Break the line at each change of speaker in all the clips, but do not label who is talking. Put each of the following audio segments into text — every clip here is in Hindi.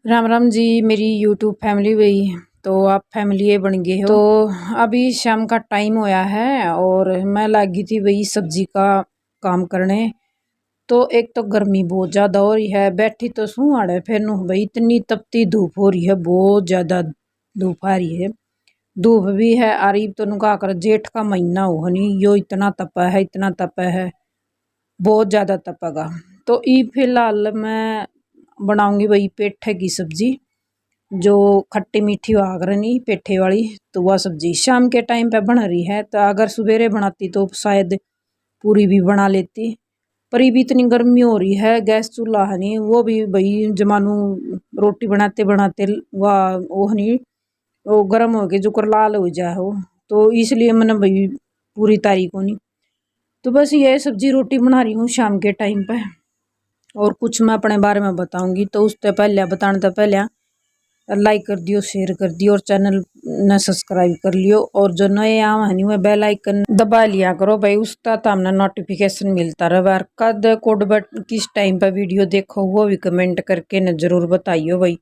राम राम जी। मेरी यूट्यूब फैमिली हुई तो आप फैमिली बन गए हो। तो अभी शाम का टाइम होया है और मैं लगी थी वही सब्जी का काम करने। तो एक तो गर्मी बहुत ज़्यादा हो रही है, बैठी तो सू आड़े फिर नु भाई इतनी तपती धूप हो रही है, बहुत ज़्यादा धूप आ रही है। धूप भी है आरी तो नुका कर जेठ का महीना हो नहीं यो इतना तपा है, इतना तपा है, बहुत ज़्यादा तपेगा। तो ई फिलहाल मैं बनाऊंगी वही पेठे की सब्जी, जो खट्टी मीठी वागरनी पेठे वाली। तो वह सब्जी शाम के टाइम पे बन रही है, तो अगर सवेरे बनाती तो शायद पूरी भी बना लेती। पर ये भी इतनी गर्मी हो रही है, गैस चूल्हा है नहीं, वो भी भाई जमानू रोटी बनाते बनाते वह वो नहीं वो गर्म हो गए जो कर लाल हो जाए हो। तो इसलिए मैंने भाई पूरी तारीख को नहीं, तो बस ये सब्जी रोटी बना रही हूँ शाम के टाइम पे। और कुछ मैं अपने बारे में बताऊंगी, तो उससे पहले बताने से पहले लाइक कर दियो, शेयर कर दियो और चैनल ने सब्सक्राइब कर लियो। और जो नए आम है वह बेल आइकन दबा लिया करो भाई, उसका तो हमने नोटिफिकेशन मिलता रहे। कद कोड बट किस टाइम पर वीडियो देखो वो भी कमेंट करके न जरूर बताइयो भाई।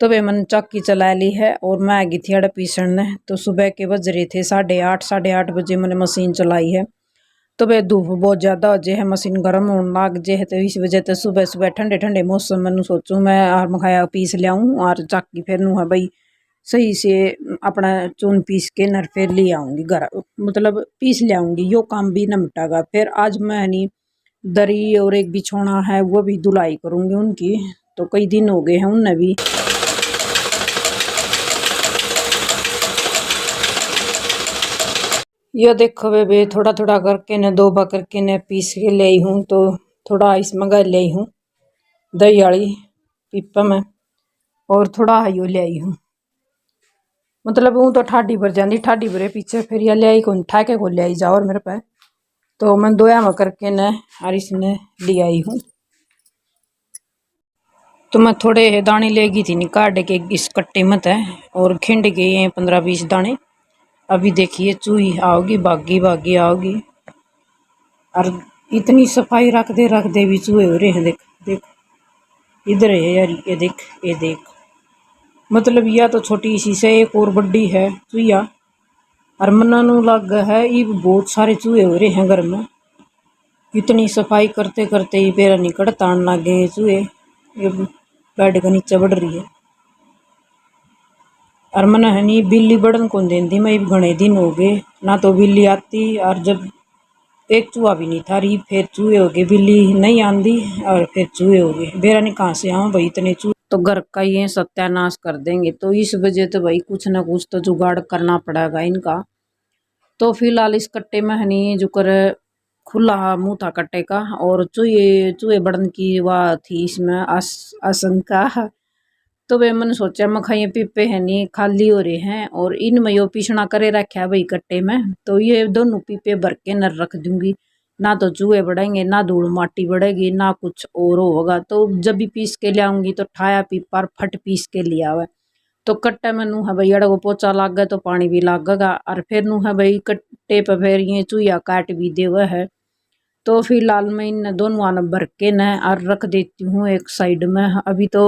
तो भाई मैंने चक्की चला ली है और मैं आ गई थी अड़ा पीसण ने। तो सुबह के बज रहे थे 8:30, 8:30 बजे मैंने मशीन चलाई है। तो भाई धूप बहुत ज़्यादा हो जाए है, मशीन गर्म होने लग जाए, तो इस वजह से सुबह सुबह ठंडे ठंडे मौसम में सोचूं मैं आर मखाया पीस लियाऊँ और चाकी फिर नू है भाई सही से अपना चून पीस के नर फिर ले आऊँगी घर, मतलब पीस ले आऊँगी। यो काम भी निपटागा। फिर आज मैं नहीं दरी और एक बिछौना है वो भी धुलाई करूँगी उनकी, तो कई दिन हो गए हैं उनने भी। ये देखो बेबे थोड़ा थोड़ा करके न दो बा करके न पीस के ले आई हूँ। तो थोड़ा इसमें गा ले आई हूँ दही वाली पीपा में, और थोड़ा हाइयो ले आई हूँ। मतलब वो तो ठाडी भर जाती, ठाडी भरे पीछे फिर यह ले आई कौन ठाके को ले आई जाओ और मेरे पे। तो मैं दोया में करके न और इसने ले आई हूँ। तो मैं थोड़े दाने ले गई थी निकाल के इस कट्टे मत है और खिंड के ये 15-20 दाने। अभी देखिए चूही आओगी, बागी बागी आओगी। और इतनी सफाई रख दे भी चूहे हो रहे हैं। देख देख इधर है यार, ये देख ये देख। मतलब यह तो छोटी सी से एक और बड़ी है चूहिया, और मना नु लग है ये बहुत सारे चूहे हो रहे हैं घर में। इतनी सफाई करते करते ही पेरा निकट तान लग गए चूहे। ये बेड के नीचे बढ़ रही है। और मना है नहीं बिल्ली बढ़न कौन देती, मैं घने दिन हो गए ना तो बिल्ली आती, और जब एक चूहा भी नहीं था रही फिर चूहे हो गए, बिल्ली नहीं आंदी और फिर चूहे हो गए। बेरा नहीं कहाँ से आऊँ भाई इतने चूहे, तो घर का ये सत्यानाश कर देंगे। तो इस वजह से भाई कुछ ना कुछ तो जुगाड़ करना पड़ेगा इनका। तो फिलहाल इस कट्टे में हनी जो कर खुला मुंह था कट्टे का, और चूहे चूहे बढ़न की वाह थी इसमें आशंका। तो वे मैंने सोचा मैं ये पीपे है नहीं खाली हो रहे हैं और इनमें यो पीसना करे रखा है भाई कट्टे में। तो ये दोनों पीपे भर के नर रख दूंगी, ना तो चूहे बढ़ेंगे ना धूल माटी बढ़ेगी ना कुछ और होगा। तो जब भी पीस के ले आऊंगी तो ठाया पीपा फट पीस के लिया हुआ। तो कट्टे में नू है भाई अड़ा को पोचा लाग गया तो पानी भी लागेगा, और फिर नू है भाई कट्टे पर फिर ये चूहिया काट भी दे हुआ है। तो फिलहाल मैं इन दोनों आना भर के न और रख देती हूँ एक साइड में। अभी तो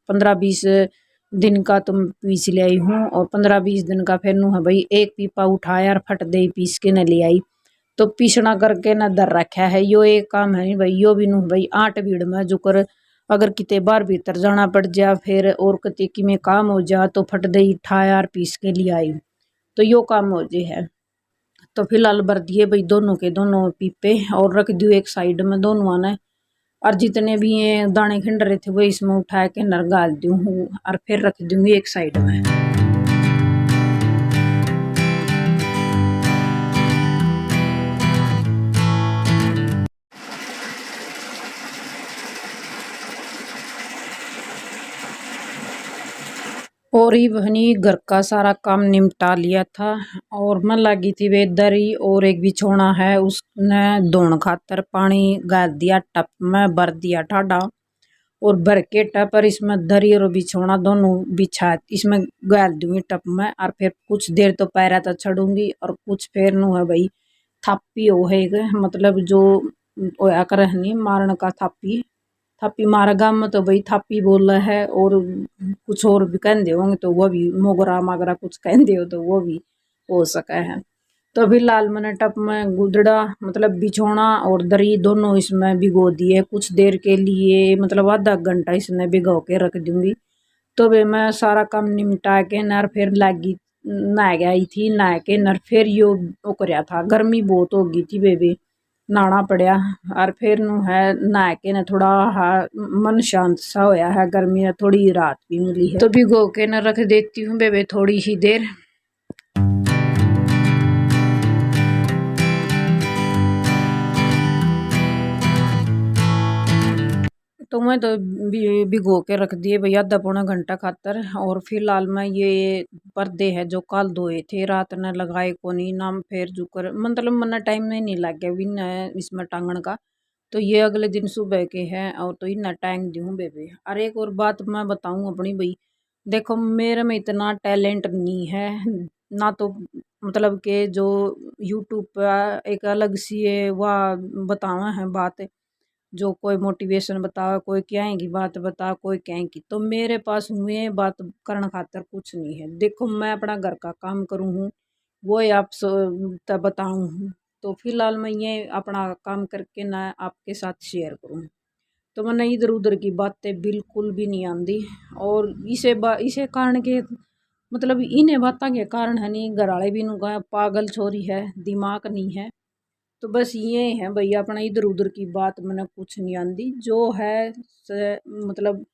15-20 दिन का तुम पीस ले आई हूँ, और 15-20 दिन का फिर नू है भाई एक पीपा उठाया और फट दे पीस के न ले आई। तो पीसना करके न दर रखा है। यो एक काम है नहीं भाई, यो भी नू भाई 8 भीड़ में जो कर अगर किते बार भीतर जाना पड़ जा फिर और कते की में काम हो जा तो फट दे उठाया और पीस के ले आई। तो यो काम हो जे है। तो फिलहाल भर दिए भाई दोनों के दोनों पीपे और रख दियो एक साइड में दोनों आने। और जितने भी ये दाने खिंड रहे थे वो इसमें उठा के नर गाल दूँ और फिर रख दूंगी एक साइड में। और ही बहनी घर का सारा काम निपटा लिया था, और मैं लगी थी वे दरी और एक बिछौना है उसने धोने खातर पानी गाल दिया टप में, भर दिया ठाडा और भर के टप और इसमें दरी और बिछौना दोनों बिछा इसमें गाल दूंगी टप में। और फिर कुछ देर तो पैरा तो छड़ूंगी और कुछ फिर नू है भाई थापी हो है मतलब जो होया कर मारने का थापी। थापी मारा गाँव में तो भाई थापी बोल रहा है, और कुछ और भी कहते होंगे तो वो भी मोगरा मागरा कुछ कहते हो तो वो भी हो सका है। तो अभी लाल मैंने टप में गुदड़ा मतलब बिछोना और दरी दोनों इसमें भिगो दिए कुछ देर के लिए, मतलब आधा घंटा इसमें भिगो के रख दूंगी। तो वे मैं सारा काम निपटा के नर फिर लागी नहा गई थी, नहा के नर फिर यो वो करया था, गर्मी बहुत हो गई थी बेबी, नहाना पड़ा। और फिर नु है नहा के न थोड़ा मन शांत सा होया है, गर्मी है थोड़ी राहत भी मिली है। तो भिगो के न रख देती हूँ बेबे थोड़ी ही देर। तो मैं तो भिगो के रख दिए भैया आधा पौना घंटा खातर। और फिलहाल मैं ये पर्दे है जो कल धोए थे रात ने लगाए को नहीं नाम, फिर जुकर मतलब मना टाइम में नहीं लग गया बिन इसमें टांगन का। तो ये अगले दिन सुबह के हैं और तो इतना टांग दूँ बेबे। और एक और बात मैं बताऊँ अपनी भाई, देखो मेरे में इतना टैलेंट नहीं है ना, तो मतलब के जो यूट्यूब पर एक अलग सी वह बतावा है बात, जो कोई मोटिवेशन बता, कोई क्या की बात बता, कोई क्या की, तो मेरे पास हुए बात करने खातर कुछ नहीं है। देखो मैं अपना घर का काम करूँ हूँ वो आप तब बताऊँ हूँ। तो फिलहाल मैं ये अपना काम करके ना आपके साथ शेयर करूँ, तो मैंने इधर उधर की बातें बिल्कुल भी नहीं आती। और इसे कारण के मतलब इन्हें बातों के कारण है नहीं, घर वाले भी नु कहा पागल छोरी है, दिमाग नहीं है। तो बस ये है भैया अपना इधर उधर की बात मैंने कुछ नहीं आती, जो है मतलब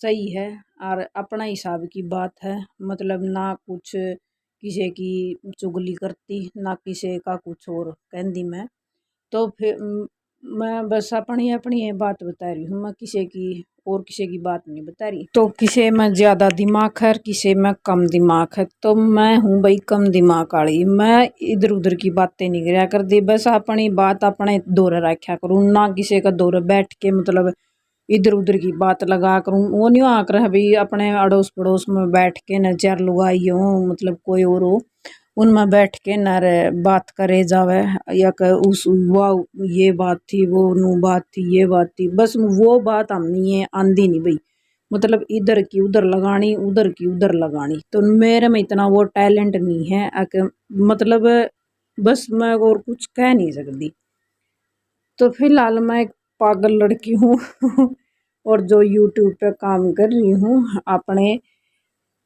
सही है और अपना हिसाब की बात है, मतलब ना कुछ किसी की चुगली करती ना किसी का कुछ और कहती मैं। तो फिर मैं बस अपनी अपनी ये बात बता रही हूँ, मैं किसी की और किसी की बात नहीं बता रही। तो किसी में ज़्यादा दिमाग है किसी में कम दिमाग है, तो मैं हूँ भाई कम दिमाग वाली, मैं इधर उधर की बातें नहीं कराया करती, बस अपनी बात अपने दौरे रखा करूँ, ना किसी का दौरे बैठ के मतलब इधर उधर की बात लगा करूँ। वो नहीं आकर है भाई अपने अड़ोस पड़ोस में बैठ के न चार लुगाई हो मतलब कोई और हो उनमें बैठ के न बात करे जावे, या उस वाह ये बात थी वो नू बात थी ये बात थी, बस वो बात हम नहीं है आंदी नहीं भाई, मतलब इधर की उधर लगानी उधर की उधर लगानी। तो मेरे में इतना वो टैलेंट नहीं है मतलब बस मैं और कुछ कह नहीं सकती। तो फिलहाल मैं एक पागल लड़की हूँ और जो यूट्यूब पे काम कर रही हूँ अपने,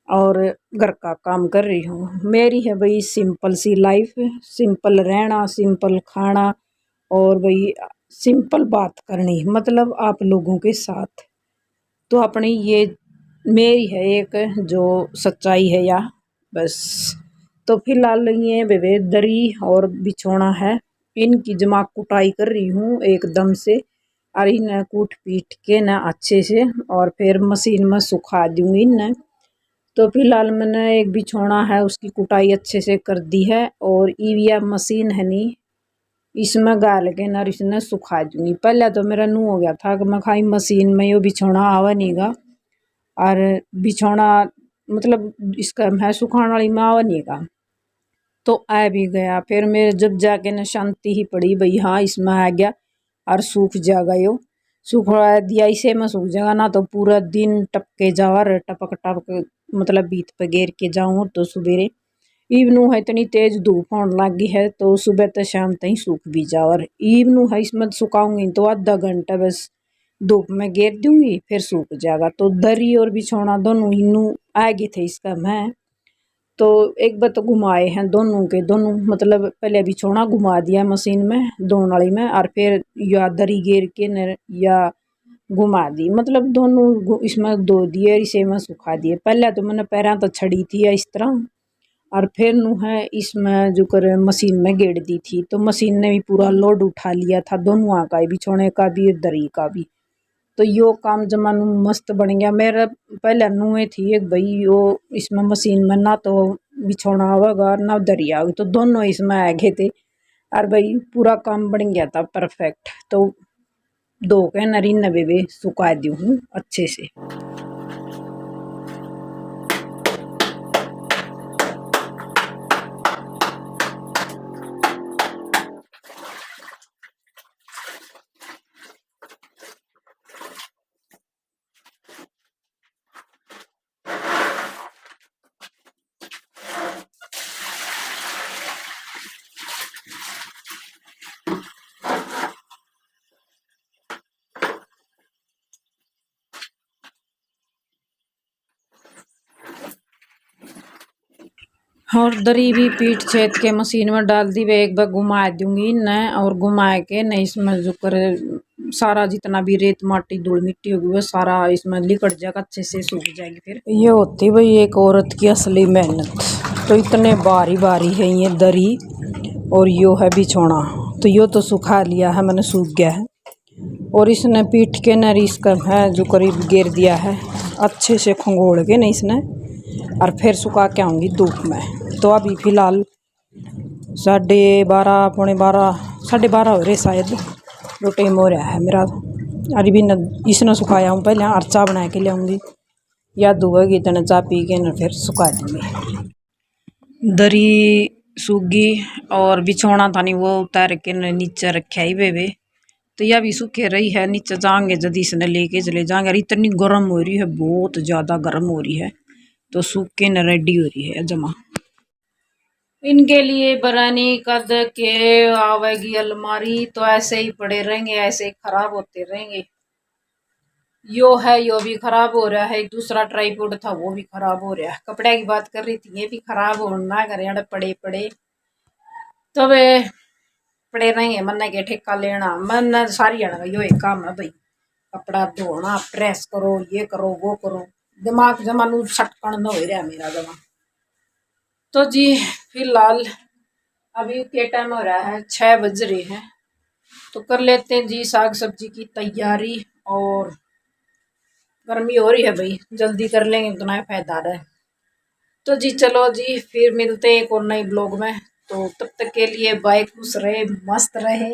और घर का काम कर रही हूँ। मेरी है भाई सिंपल सी लाइफ, सिंपल रहना सिंपल खाना और भाई सिंपल बात करनी मतलब आप लोगों के साथ। तो अपनी ये मेरी है एक जो सच्चाई है या बस। तो फिलहाल ये बेबे दरी और बिछोना है, इनकी जमा कुटाई कर रही हूँ एकदम से, और इन्हें कूट पीट के ना अच्छे से और फिर मशीन में सुखा दूँगी इन्हें। तो फिलहाल मैंने एक बिछोना है उसकी कुटाई अच्छे से कर दी है, और ईविया मशीन है नी इसमें गाल के ना इसने सुखा दूँगी। पहले तो मेरा नू हो गया था कि मैं खाई मशीन में यो बिछोना आवा नहीं गा, और बिछोना मतलब इसका है सुखाने वाली में आवा नहीं गा, तो आ भी गया। फिर मेरे जब जाके न शांति ही पड़ी भाई हाँ इसमें आ गया और सूख जाएगा यो, सूखवा दिया इसे में सूख जाएगा ना, तो पूरा दिन टपके जावा रे टपक टपक मतलब बीत पे गेर के जाऊँ तो सवेरे इवनू है इतनी तेज धूप होने लगी है तो सुबह तो शाम तक सूख भी जावा रे। इवनू है इसमें सुखाऊंगी तो आधा घंटा बस धूप में गेर दूंगी फिर सूख जाएगा। तो दरी और बिछौना दोनों इनू आगे थे इसका मैं, तो एक बार तो घुमाए हैं दोनों के दोनों, मतलब पहले बिछौना घुमा दिया मशीन में धोने वाली में और फिर या दरी गेर के न या घुमा दी, मतलब दोनों इसमें धो दिए इसे में सुखा दिए। पहले तो मैंने पैरा तो छड़ी थी इस तरह, और फिर नु है इसमें जो कर मशीन में गेड़ दी थी, तो मशीन ने भी पूरा लोड उठा लिया था दोनों का, बिछौने का भी और दरी का भी। तो यो काम जमानू मस्त बन गया मेरा। पहले नुए थी एक भाई यो इसमें मशीन में ना तो बिछौना आवेगा ना दरी आवेगी, तो दोनों इसमें आ गए थे और भाई पूरा काम बन गया था परफेक्ट। तो दो के नरी नबे बे सुखा दी हूँ अच्छे से। और दरी भी पीट छेद के मशीन में डाल दी, वे एक बार घुमा दूंगी न, और घुमा के न इसमें जो करे सारा जितना भी रेत माटी धूल मिट्टी होगी वो सारा इसमें लिकड़ जाएगा, अच्छे से सूख जाएगी। फिर ये होती भाई एक औरत की असली मेहनत। तो इतने बारी बारी है ये दरी और यो है बिछोना। तो यो तो सुखा लिया है मैंने, सूख गया है। और इसने पीट के न इसका है जो करीब गिर दिया है अच्छे से खंगोड़ के न इसने, और फिर सुखा के आऊँगी धूप में। तो अभी फ़िलहाल 12:30 पौने 12 12:30 हो रहे शायद, जो टाइम हो रहा है मेरा। अरे भी न इसने सुखाया हूँ, पहले और चाय बना के लाऊंगी, याद धुएगी तो न चाय पी के न फिर सुखा दूँगी। दरी सूगी और बिछौना था नहीं वो उतार के न नीचे रखा ही बेबे। तो यह भी सूखे रही है, नीचे जाएंगे जल्दी इसने लेके चले जाएंगे। और इतनी गर्म हो रही है, बहुत ज़्यादा गर्म हो रही है, तो सूख के न रेडी हो रही है जमा। इनके लिए बरानी कद के आवेगी अलमारी, तो ऐसे ही पड़े रहेंगे, ऐसे ही खराब होते रहेंगे। यो है यो भी खराब हो रहा है, एक दूसरा ट्राईपोड था वो भी खराब हो रहा है। कपड़े की बात कर रही थी, ये भी खराब होना करे पड़े पड़े तो वे पड़े रहेंगे। मन के ठेका लेना मन सारी आना यो एक काम है भाई, कपड़ा धोना, प्रेस करो, ये करो वो करो, दिमाग जमा सटकन न हो रहा मेरा जमा। तो जी फिलहाल अभी के टाइम हो रहा है 6 बज रहे हैं, तो कर लेते हैं जी साग सब्जी की तैयारी। और गर्मी हो रही है भाई, जल्दी कर लेंगे उतना फायदा है। तो जी चलो जी फिर मिलते हैं एक और नए ब्लॉग में। तो तब तक के लिए बाय, खुश रहे, मस्त रहे।